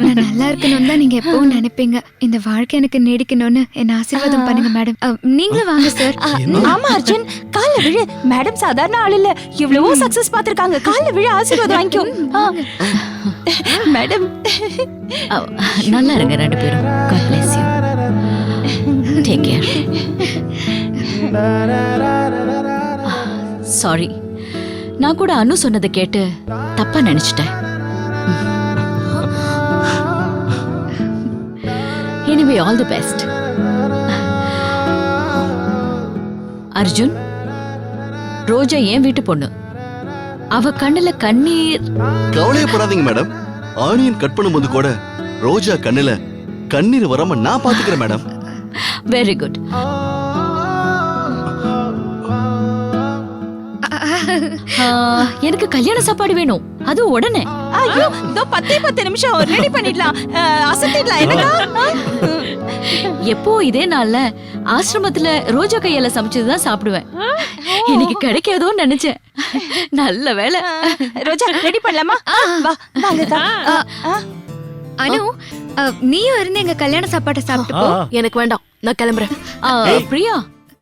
நான் நல்லா இருக்கணும் தான் நீங்க எப்பவும் நினைப்பீங்க. இந்த வாழ்க்கை எனக்கு நீடிக்கணும்னு என்ன ஆசீர்வாதம் பண்ணுங்க மேடம். நீங்களும் வாங்க சார். ஆமா அர்ஜுன், கால்ல விழு. மேடம் சாதாரண ஆள் இல்ல, எவ்வளவோ சக்சஸ் பாத்திருக்காங்க. கால்ல விழு, ஆசீர்வாதம் வாங்கிக்கோ. மேடம் நல்லா இருங்க ரெண்டு பேரும். God bless you. Take care. Sorry, நான் கூட அனு சொன்னதை கேட்டு தப்பா நினைச்சிட்டேன். Anyway all the best. Arjun, Roja என் வீட்டு பொண்ணு. அவ கண்ணுல கண்ணீர். கவலையே படாதீங்க மேடம். ஆனியன் கட் பண்ணும்போது கூட ரோஜா கண்ணுல கண்ணீர் வராம நான் பாத்துக்கிறேன் மேடம். Very good. எனக்கு கல்யாண சாப்பாடு வேணும், அது உடனே. ஐயோ, இதோ 10 நிமிஷம் ரெடி பண்ணிடலாம், அசத்திடலாம். என்னடா எப்போ இதே நாள்ல ஆசிரமத்துல ரோஜா கையால சமைச்சதுதான் சாப்பிடுவேன். இன்னைக்கு கிடைக்காதோன்னு நினைச்சேன். நல்ல வேலை. ரோஜா ரெடி பண்ணலாமா? வா வாங்க. அனு, நீயும் இருந்து எங்க கல்யாண சாப்பாட்டை சாப்பிட்டு போ. எனக்கு வேண்டாம், நான் கிளம்புறேன். பிரியா,